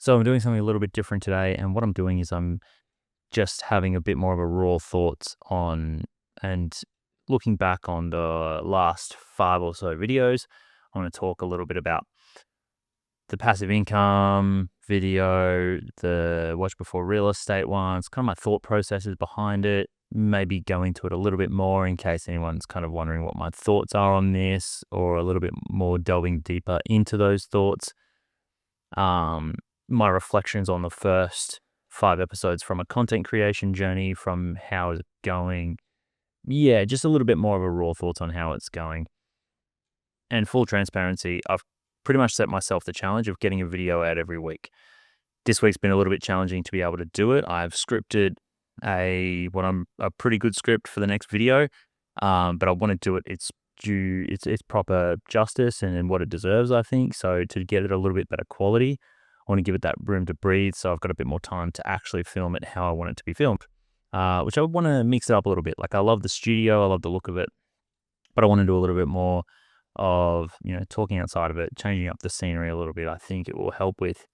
So I'm doing something a little bit different today, and what I'm doing is I'm just having a bit more of a raw thoughts on and looking back on the last 5 or so videos. I want to talk a little bit about the passive income video, the watch before real estate ones, kind of my thought processes behind it, maybe go into it a little bit more in case anyone's kind of wondering what my thoughts are on this, or a little bit more delving deeper into those thoughts. My reflections on the first 5 episodes from a content creation journey, from how it's going. Yeah, just a little bit more of a raw thoughts on how it's going. And full transparency, I've pretty much set myself the challenge of getting a video out every week. This week's been a little bit challenging to be able to do it. I've scripted a pretty good script for the next video, but I want to do it. It's proper justice and what it deserves, I think. So to get it a little bit better quality, I want to give it that room to breathe. So I've got a bit more time to actually film it how I want it to be filmed, which I want to mix it up a little bit. Like, I love the studio, I love the look of it, but I want to do a little bit more of, talking outside of it, changing up the scenery a little bit. I think it will help with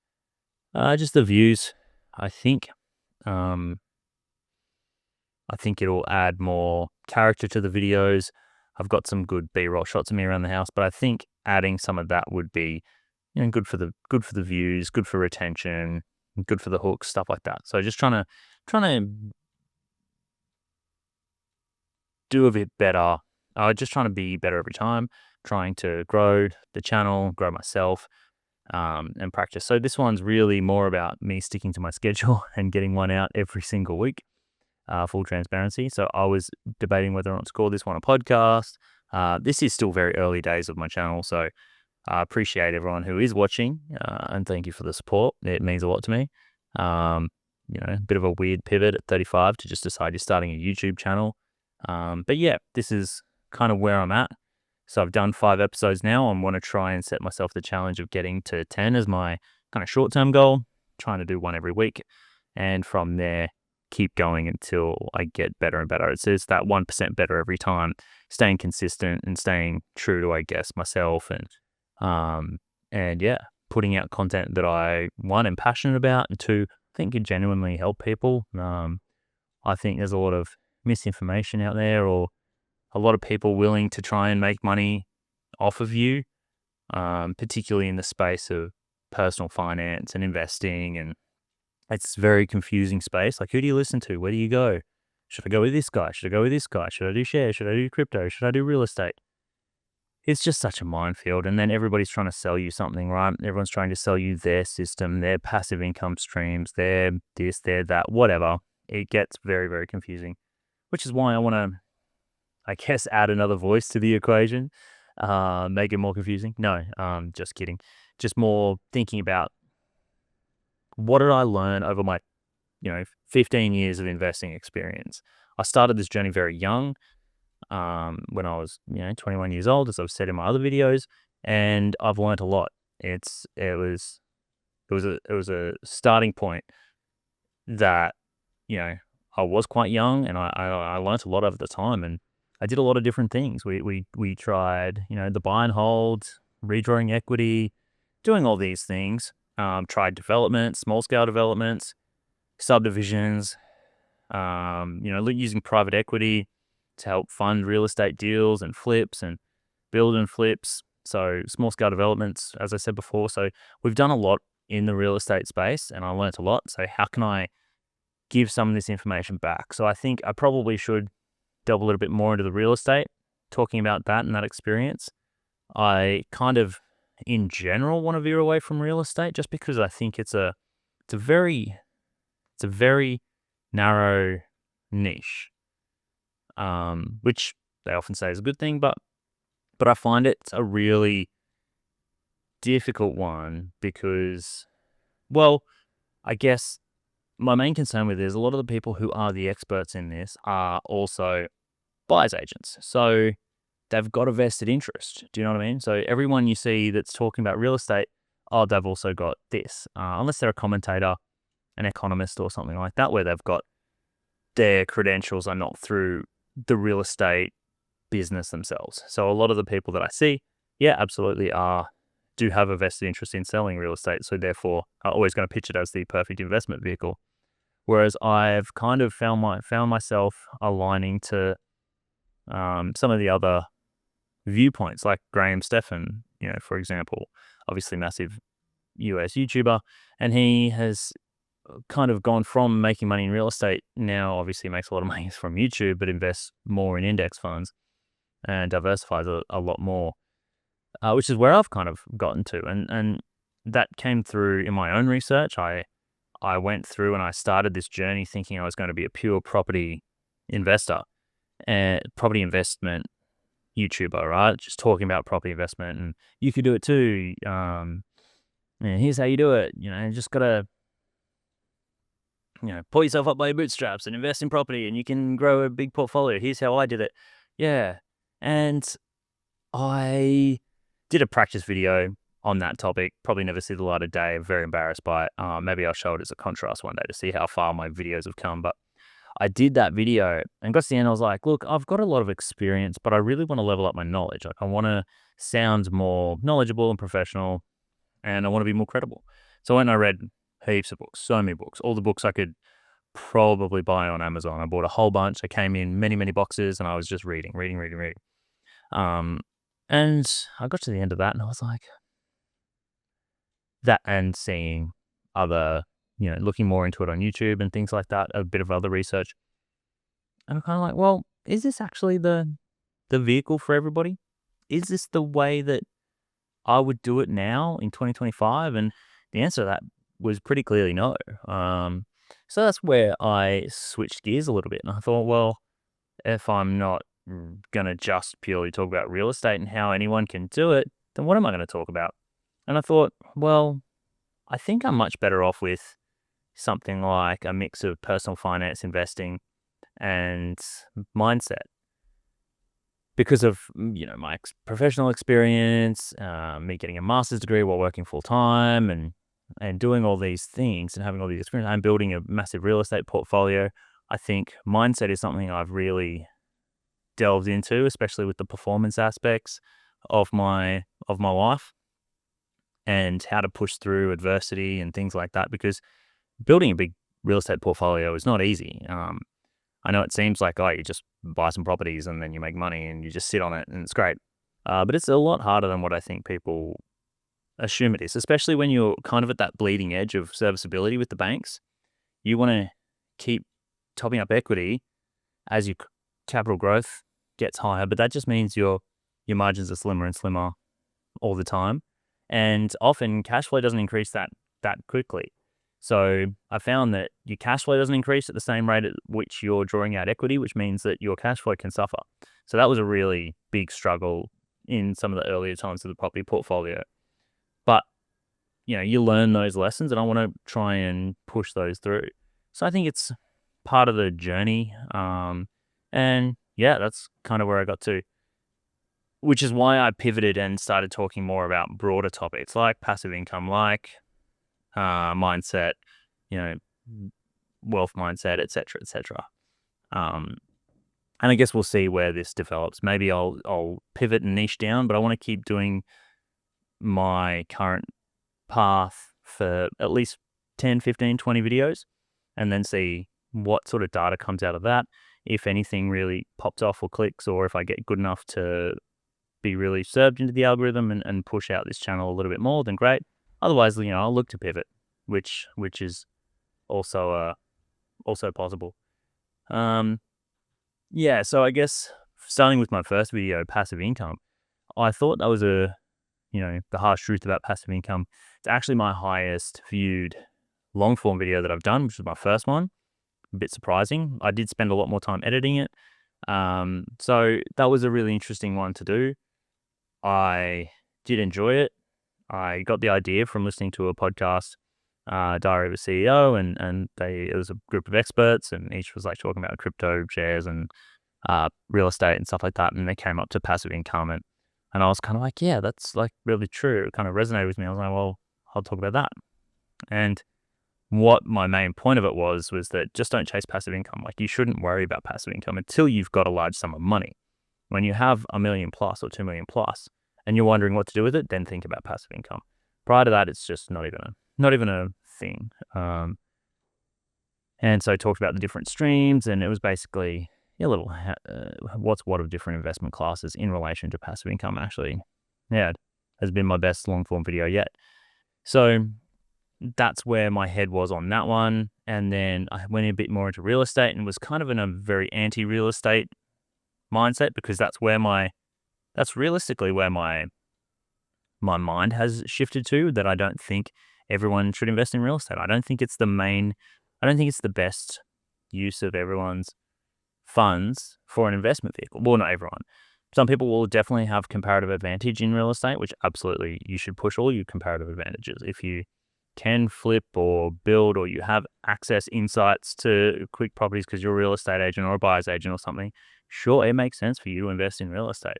just the views. I think it'll add more character to the videos. I've got some good B-roll shots of me around the house, but I think adding some of that would be, good for the views, good for retention, good for the hooks, stuff like that. So just trying to do a bit better. Just trying to be better every time, trying to grow the channel, grow myself, and practice. So this one's really more about me sticking to my schedule and getting one out every single week. Full transparency. So I was debating whether or not to call this one a podcast. This is still very early days of my channel, so I appreciate everyone who is watching, and thank you for the support. It means a lot to me. A bit of a weird pivot at 35 to just decide you're starting a YouTube channel. But yeah, this is kind of where I'm at. So I've done 5 episodes now. I want to try and set myself the challenge of getting to 10 as my kind of short-term goal, trying to do one every week. And from there, keep going until I get better and better. It's that 1% better every time, staying consistent and staying true to, I guess, myself, and yeah, putting out content that I, one, am passionate about, and two, I think can genuinely help people. I think there's a lot of misinformation out there, or a lot of people willing to try and make money off of you, particularly in the space of personal finance and investing, and it's a very confusing space. Like, who do you listen to? Where do you go? Should I go with this guy? Should I go with this guy? Should I do shares? Should I do crypto? Should I do real estate? It's just such a minefield. And then everybody's trying to sell you something, right? Everyone's trying to sell you their system, their passive income streams, their this, their that, whatever. It gets very, very confusing, which is why I want to, I guess, add another voice to the equation, make it more confusing. No, just kidding. Just more thinking about, what did I learn over my, 15 years of investing experience? I started this journey very young, when I was, 21 years old, as I've said in my other videos, and I've learned a lot. It was a starting point that, I was quite young, and I learned a lot over the time, and I did a lot of different things. We tried, the buy and hold, redrawing equity, doing all these things. Tried development, small scale developments, subdivisions, using private equity to help fund real estate deals and flips and build and flips. So small scale developments, as I said before. So we've done a lot in the real estate space, and I learnt a lot. So how can I give some of this information back? So I think I probably should delve a little bit more into the real estate, talking about that and that experience. I kind of, in general, want to veer away from real estate, just because I think it's a very narrow niche, which they often say is a good thing, but I find it's a really difficult one because, well, I guess my main concern with it is a lot of the people who are the experts in this are also buyer's agents. So they've got a vested interest. Do you know what I mean? So everyone you see that's talking about real estate, they've also got this. Unless they're a commentator, an economist or something like that, where they've got their credentials are not through the real estate business themselves. So a lot of the people that I see, yeah, absolutely are do have a vested interest in selling real estate. So therefore, I'm always going to pitch it as the perfect investment vehicle. Whereas I've kind of found myself aligning to some of the other viewpoints, like Graham Stephan, for example, obviously massive US YouTuber, and he has kind of gone from making money in real estate, now obviously makes a lot of money from YouTube, but invests more in index funds and diversifies a lot more, which is where I've kind of gotten to. And that came through in my own research. I went through and I started this journey thinking I was going to be a pure property investor and property investment YouTuber, right? Just talking about property investment, and you could do it too. Here's how you do it. You just gotta, pull yourself up by your bootstraps and invest in property, and you can grow a big portfolio. Here's how I did it. Yeah, and I did a practice video on that topic. Probably never see the light of day. I'm very embarrassed by it. Maybe I'll show it as a contrast one day to see how far my videos have come. But I did that video and got to the end. I was like, look, I've got a lot of experience, but I really want to level up my knowledge. Like, I want to sound more knowledgeable and professional, and I want to be more credible. So I went and I read heaps of books, so many books, all the books I could probably buy on Amazon. I bought a whole bunch. I came in many, many boxes, and I was just reading. And I got to the end of that, and I was like, that, and seeing other, looking more into it on YouTube and things like that, a bit of other research. And I'm kind of like, well, is this actually the vehicle for everybody? Is this the way that I would do it now in 2025? And the answer to that was pretty clearly no. So that's where I switched gears a little bit. And I thought, well, if I'm not going to just purely talk about real estate and how anyone can do it, then what am I going to talk about? And I thought, well, I think I'm much better off with something like a mix of personal finance, investing, and mindset. Because of, my professional experience, me getting a master's degree while working full time and doing all these things and having all these experience, I'm building a massive real estate portfolio. I think mindset is something I've really delved into, especially with the performance aspects of my life and how to push through adversity and things like that, because building a big real estate portfolio is not easy. I know it seems like, you just buy some properties and then you make money and you just sit on it and it's great. But it's a lot harder than what I think people assume it is, especially when you're kind of at that bleeding edge of serviceability with the banks. You want to keep topping up equity as your capital growth gets higher, but that just means your margins are slimmer and slimmer all the time. And often cash flow doesn't increase that quickly. So I found that your cash flow doesn't increase at the same rate at which you're drawing out equity, which means that your cash flow can suffer. So that was a really big struggle in some of the earlier times of the property portfolio. But, you learn those lessons, and I want to try and push those through. So I think it's part of the journey. And yeah, that's kind of where I got to, which is why I pivoted and started talking more about broader topics like passive income, like mindset, wealth mindset, etc., etc. And I guess we'll see where this develops. Maybe I'll pivot and niche down, but I want to keep doing my current path for at least 10, 15, 20 videos, and then see what sort of data comes out of that. If anything really pops off or clicks, or if I get good enough to be really served into the algorithm and push out this channel a little bit more, then great. Otherwise, I'll look to pivot, which is also possible. Yeah, so I guess starting with my first video, passive income, I thought that was the harsh truth about passive income. It's actually my highest viewed long form video that I've done, which was my first one. A bit surprising. I did spend a lot more time editing it. So that was a really interesting one to do. I did enjoy it. I got the idea from listening to a podcast, Diary of a CEO, and it was a group of experts, and each was like talking about crypto shares and real estate and stuff like that. And they came up to passive income, and I was kind of like, yeah, that's like really true. It kind of resonated with me. I was like, well, I'll talk about that. And what my main point of it was that just don't chase passive income. Like, you shouldn't worry about passive income until you've got a large sum of money. When you have $1 million plus or $2 million plus, and you're wondering what to do with it, then think about passive income. Prior to that, it's just not even a thing. And so I talked about the different streams, and it was basically a little what's what of different investment classes in relation to passive income. Actually, yeah, has been my best long form video yet. So that's where my head was on that one. And then I went a bit more into real estate and was kind of in a very anti-real estate mindset, because that's realistically where my mind has shifted to, that I don't think everyone should invest in real estate. I don't think it's the best use of everyone's funds for an investment vehicle. Well, not everyone. Some people will definitely have comparative advantage in real estate, which absolutely you should push all your comparative advantages. If you can flip or build, or you have access insights to quick properties because you're a real estate agent or a buyer's agent or something, sure, it makes sense for you to invest in real estate.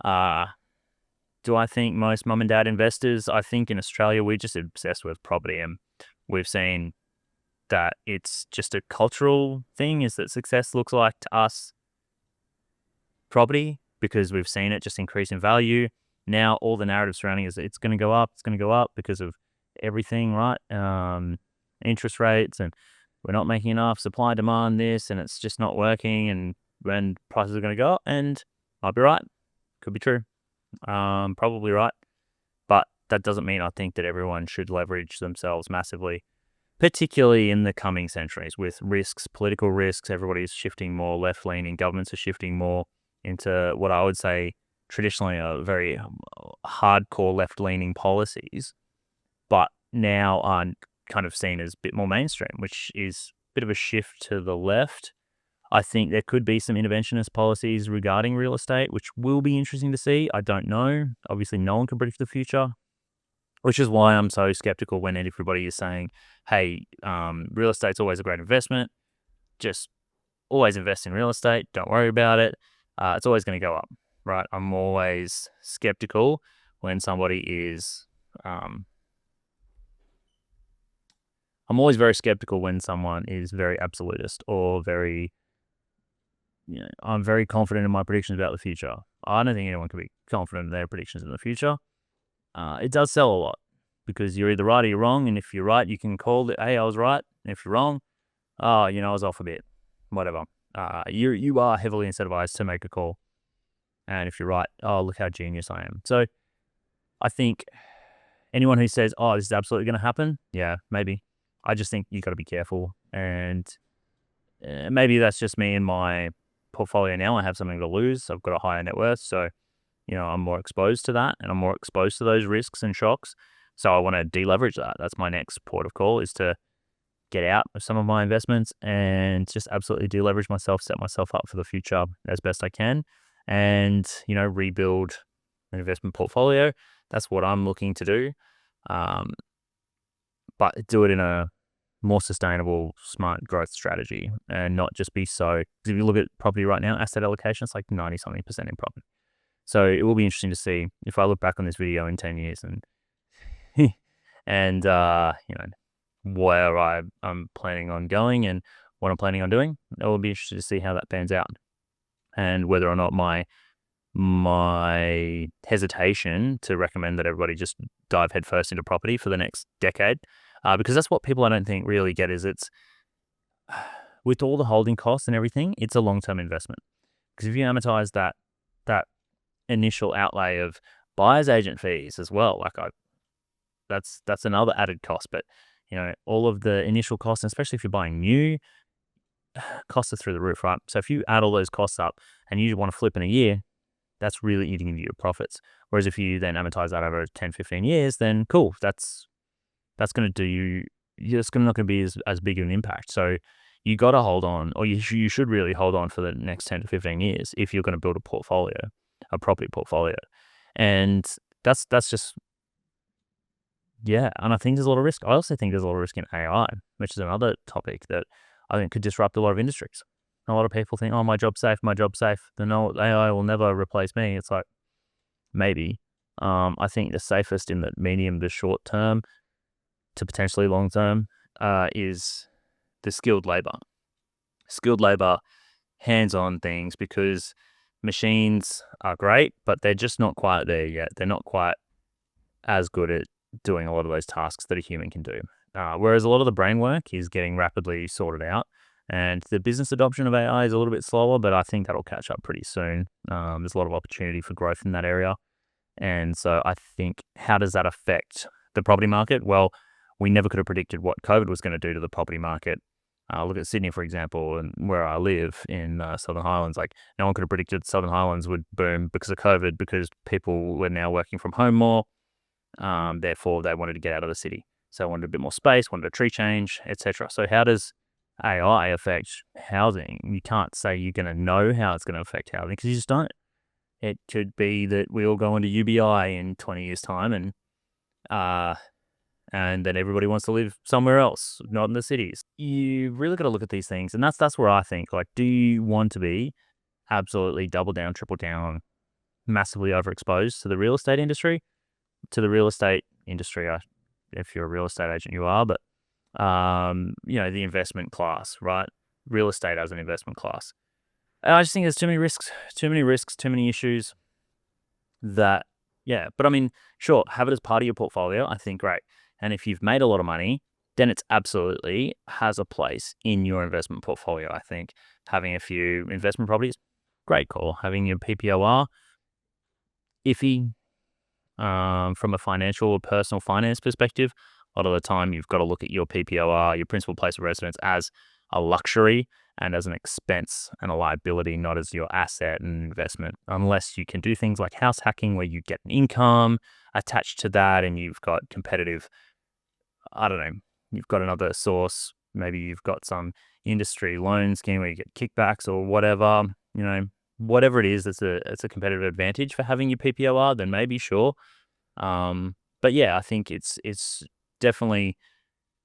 Do I think most mum and dad investors, I think in Australia, we're just obsessed with property, and we've seen that it's just a cultural thing, is that success looks like to us property, because we've seen it just increase in value. Now all the narrative surrounding is it's going to go up because of everything, right? Interest rates, and we're not making enough, supply, demand, this, and it's just not working, and when prices are going to go up, and I'd be right. Could be true. Probably right. But that doesn't mean I think that everyone should leverage themselves massively, particularly in the coming centuries with risks, political risks. Everybody's shifting more left-leaning. Governments are shifting more into what I would say traditionally are very hardcore left-leaning policies, but now are kind of seen as a bit more mainstream, which is a bit of a shift to the left. I think there could be some interventionist policies regarding real estate, which will be interesting to see. I don't know. Obviously, no one can predict the future, which is why I'm so skeptical when everybody is saying, hey, real estate's always a great investment. Just always invest in real estate. Don't worry about it. It's always going to go up, right? I'm always skeptical when somebody is... I'm always very skeptical when someone is very absolutist or very... I'm very confident in my predictions about the future. I don't think anyone can be confident in their predictions in the future. It does sell a lot, because you're either right or you're wrong, and if you're right, you can call it, hey, I was right. And if you're wrong, I was off a bit. Whatever. You are heavily incentivized to make a call. And if you're right, oh, look how genius I am. So I think anyone who says, oh, this is absolutely going to happen, yeah, maybe. I just think you got to be careful. And maybe that's just me in my portfolio now. I have something to lose. I've got a higher net worth. So, I'm more exposed to that, and I'm more exposed to those risks and shocks. So I want to deleverage that. That's my next port of call, is to get out of some of my investments and just absolutely deleverage myself, set myself up for the future as best I can, and, rebuild an investment portfolio. That's what I'm looking to do. But do it in a more sustainable, smart growth strategy, and not just be so... Because if you look at property right now, asset allocation, it's like 90-something% in property. So it will be interesting to see if I look back on this video in 10 years and where I'm planning on going and what I'm planning on doing. It will be interesting to see how that pans out, and whether or not my hesitation to recommend that everybody just dive headfirst into property for the next decade, because that's what people, I don't think, really get, is it's with all the holding costs and everything, it's a long-term investment. Because if you amortize that initial outlay of buyer's agent fees as well, that's another added cost. But all of the initial costs, especially if you're buying new, costs are through the roof, right? So if you add all those costs up and you want to flip in a year, that's really eating into your profits. Whereas if you then amortize that over 10-15 years, then cool, that's going to do you... It's not going to be as big of an impact. So you got to hold on, or you should really hold on for the next 10 to 15 years if you're going to build a property portfolio. And that's just... Yeah, and I think there's a lot of risk. I also think there's a lot of risk in AI, which is another topic that I think could disrupt a lot of industries. A lot of people think, oh, my job's safe. Then no, AI will never replace me. It's like, maybe. I think the safest in the medium to short term to potentially long term is the skilled labor. Skilled labor, hands-on things, because machines are great, but they're just not quite there yet. They're not quite as good at doing a lot of those tasks that a human can do. Whereas a lot of the brain work is getting rapidly sorted out. And the business adoption of AI is a little bit slower, but I think that'll catch up pretty soon. There's a lot of opportunity for growth in that area. And so I think, how does that affect the property market? Well, we never could have predicted what COVID was going to do to the property market. Look at Sydney, for example, and where I live in Southern Highlands. Like, no one could have predicted Southern Highlands would boom because of COVID, because people were now working from home more. Therefore, they wanted to get out of the city. So they wanted a bit more space, wanted a tree change, etc. So how does AI affect housing? You can't say you're going to know how it's going to affect housing, because you just don't. It could be that we all go into UBI in 20 years' time, and then everybody wants to live somewhere else, not in the cities. You really got to look at these things, and that's where I think, like, do you want to be absolutely double down, triple down, massively overexposed to the real estate industry? If you're a real estate agent, you are, but the investment class, right? Real estate as an investment class. And I just think there's too many risks, too many issues that, yeah. But I mean, sure, have it as part of your portfolio. I think great. And if you've made a lot of money, then it's absolutely has a place in your investment portfolio. I think having a few investment properties, great call. Having your PPOR, iffy. From a financial or personal finance perspective, a lot of the time you've got to look at your PPOR, your principal place of residence, as a luxury and as an expense and a liability, not as your asset and investment, unless you can do things like house hacking, where you get an income attached to that and you've got competitive, I don't know, you've got another source. Maybe you've got some industry loan scheme where you get kickbacks or whatever, whatever it is, it's a competitive advantage for having your PPOR, then maybe sure. But yeah, I think it's definitely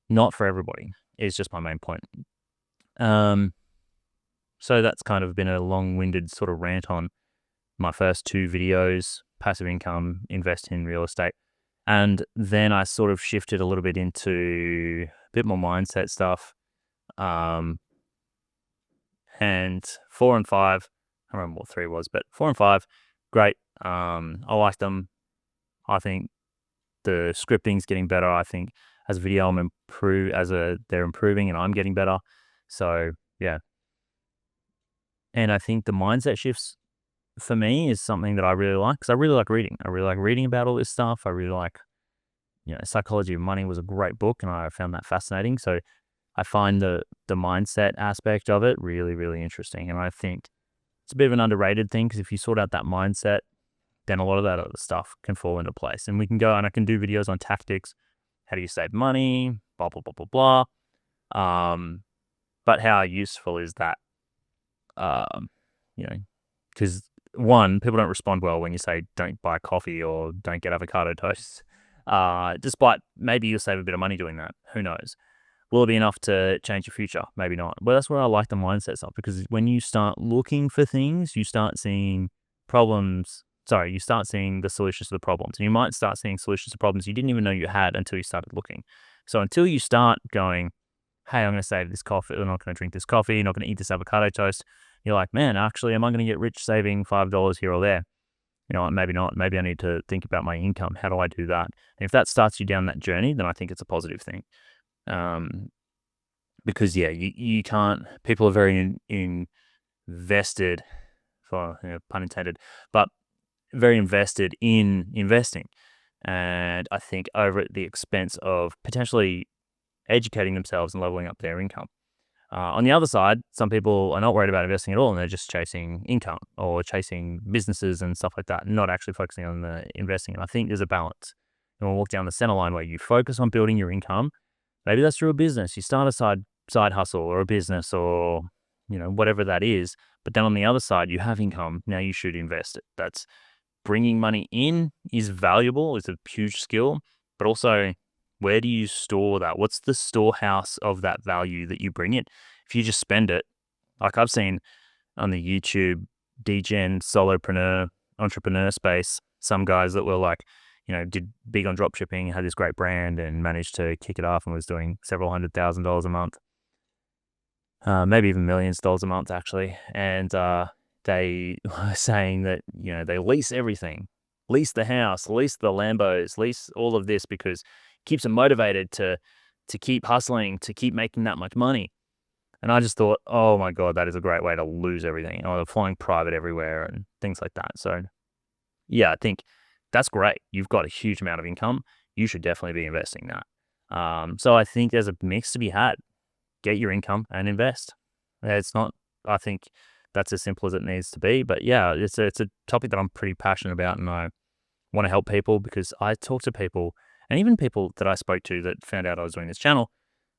not for everybody, is just my main point. So that's kind of been a long-winded sort of rant on my first two videos, passive income, invest in real estate. And then I sort of shifted a little bit into a bit more mindset stuff. And 4 and 5, I don't remember what 3 was, but 4 and 5, great. I like them. I think the scripting's getting better. I think as a video, they're improving and I'm getting better. So yeah. And I think the mindset shifts for me is something that I really like, because I really like reading. I really like reading about all this stuff. I really like, Psychology of Money was a great book, and I found that fascinating. So I find the mindset aspect of it really, really interesting. And I think it's a bit of an underrated thing, because if you sort out that mindset, then a lot of that other stuff can fall into place. And we can go, and I can do videos on tactics. How do you save money? Blah, blah, blah, blah, blah. But how useful is that? Because one, people don't respond well when you say don't buy coffee or don't get avocado toast. Despite maybe you'll save a bit of money doing that. Who knows? Will it be enough to change your future? Maybe not. But that's where I like the mindset stuff, because when you start looking for things, you start seeing you start seeing the solutions to the problems. And you might start seeing solutions to problems you didn't even know you had until you started looking. So until you start going, hey, I'm going to save this coffee, I'm not going to drink this coffee, not going to eat this avocado toast, you're like, man, actually, am I going to get rich saving $5 here or there? Maybe not. Maybe I need to think about my income. How do I do that? And if that starts you down that journey, then I think it's a positive thing. Because yeah, you can't, people are very invested, for pun intended, but very invested in investing. And I think over at the expense of potentially educating themselves and leveling up their income. On the other side, some people are not worried about investing at all, and they're just chasing income or chasing businesses and stuff like that, not actually focusing on the investing. And I think there's a balance. And we'll walk down the center line where you focus on building your income. Maybe that's through a business. You start a side hustle or a business, or whatever that is. But then on the other side, you have income. Now you should invest it. That's bringing money in is valuable. It's a huge skill, but also, where do you store that? What's the storehouse of that value that you bring in? If you just spend it, like I've seen on the YouTube degen solopreneur entrepreneur space, some guys that were like, did big on drop shipping, had this great brand and managed to kick it off and was doing several $100,000s a month, maybe even millions of dollars a month actually. And they were saying that, they lease everything, lease the house, lease the Lambos, lease all of this because it keeps them motivated to keep hustling, to keep making that much money. And I just thought, oh my God, that is a great way to lose everything. They're flying private everywhere and things like that. So yeah, I think that's great. You've got a huge amount of income. You should definitely be investing that. So I think there's a mix to be had. Get your income and invest. It's not, I think that's as simple as it needs to be. But yeah, it's a topic that I'm pretty passionate about, and I want to help people because I talk to people, and even people that I spoke to that found out I was doing this channel,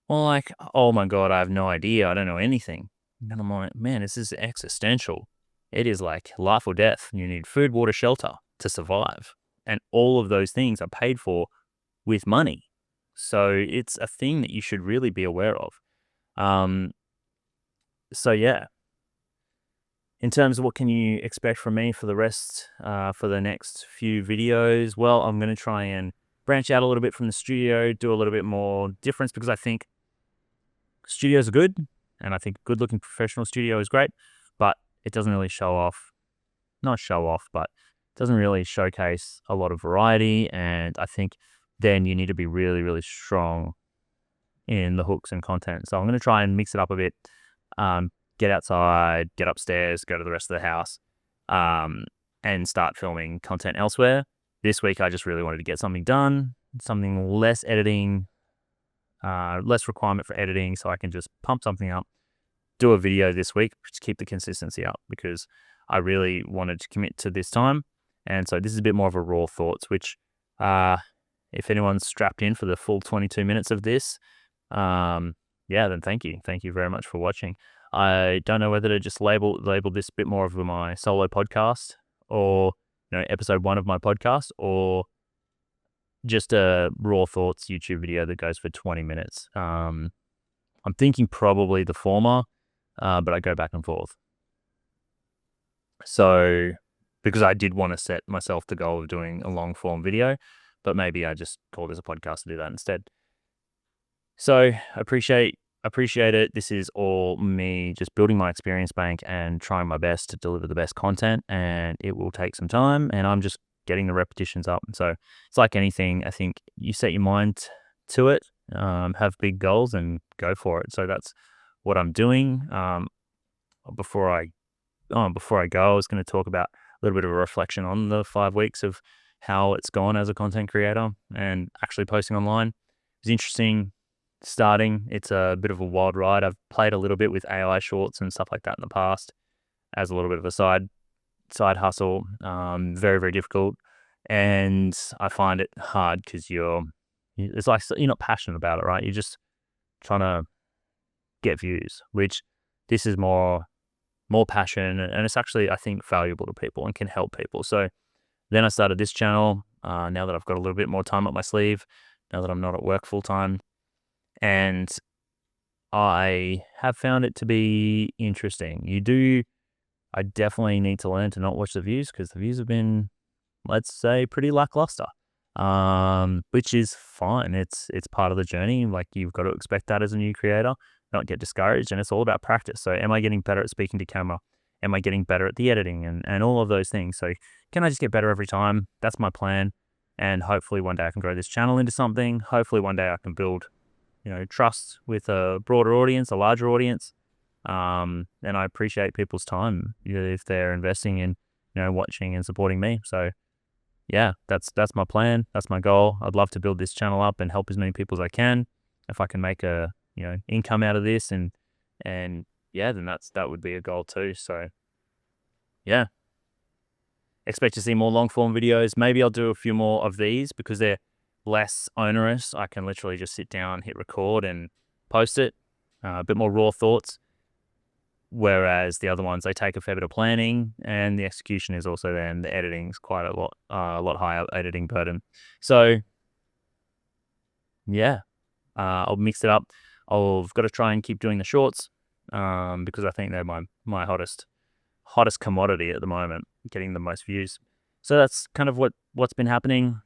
well, like, oh my God, I have no idea. I don't know anything. And I'm like, man, this is existential. It is like life or death. You need food, water, shelter to survive. And all of those things are paid for with money. So it's a thing that you should really be aware of. So yeah, in terms of what can you expect from me for the rest, for the next few videos, well, I'm going to try and branch out a little bit from the studio, do a little bit more difference, because I think studios are good, and I think a good looking professional studio is great, but it doesn't really but it doesn't really showcase a lot of variety. And I think then you need to be really, really strong in the hooks and content. So I'm going to try and mix it up a bit, get outside, get upstairs, go to the rest of the house, and start filming content elsewhere. This week, I just really wanted to get something done, something less editing, less requirement for editing, so I can just pump something up, do a video this week, just keep the consistency up, because I really wanted to commit to this time. And so this is a bit more of a raw thoughts, which if anyone's strapped in for the full 22 minutes of this, yeah, then thank you. Thank you very much for watching. I don't know whether to just label this a bit more of my solo podcast, or episode 1 of my podcast, or just a raw thoughts YouTube video that goes for 20 minutes. I'm thinking probably the former, but I go back and forth. So, because I did want to set myself the goal of doing a long form video, but maybe I just call this a podcast to do that instead. So appreciate it. This is all me just building my experience bank and trying my best to deliver the best content, and it will take some time, and I'm just getting the repetitions up. And so it's like anything. I think you set your mind to it, have big goals, and go for it. So that's what I'm doing. Before I go, I was going to talk about a little bit of a reflection on the 5 weeks of how it's gone as a content creator and actually posting online. It was interesting starting. It's a bit of a wild ride. I've played a little bit with AI shorts and stuff like that in the past as a little bit of a side hustle. Very, very difficult. And I find it hard because it's like you're not passionate about it, right? You're just trying to get views, which this is more passion, and it's actually, I think, valuable to people and can help people. So then I started this channel, now that I've got a little bit more time up my sleeve, now that I'm not at work full time, and I have found it to be interesting. I definitely need to learn to not watch the views, because the views have been, let's say, pretty lackluster, which is fine. It's part of the journey. Like, you've got to expect that as a new creator, not get discouraged, and it's all about practice. So am I getting better at speaking to camera? Am I getting better at the editing and all of those things? So can I just get better every time? That's my plan. And hopefully one day I can grow this channel into something. Hopefully one day I can build, trust with a broader audience, a larger audience. And I appreciate people's time, if they're investing in, watching and supporting me. So yeah, that's my plan. That's my goal. I'd love to build this channel up and help as many people as I can. If I can make a income out of this, and yeah, then that would be a goal too. So yeah, expect to see more long form videos. Maybe I'll do a few more of these because they're less onerous. I can literally just sit down, hit record, and post it. A bit more raw thoughts. Whereas the other ones, they take a fair bit of planning, and the execution is also there, and the editing is quite a lot higher editing burden. So yeah, I'll mix it up. I've got to try and keep doing the shorts, because I think they're my hottest commodity at the moment, getting the most views. So that's kind of what's been happening.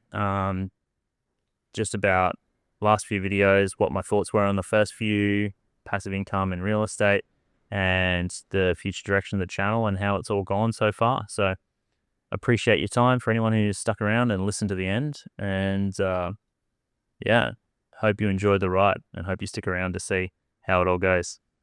Just about last few videos, what my thoughts were on the first few, passive income and real estate. and the future direction of the channel and how it's all gone so far. So appreciate your time for anyone who's stuck around and listened to the end. And yeah, hope you enjoyed the ride and hope you stick around to see how it all goes.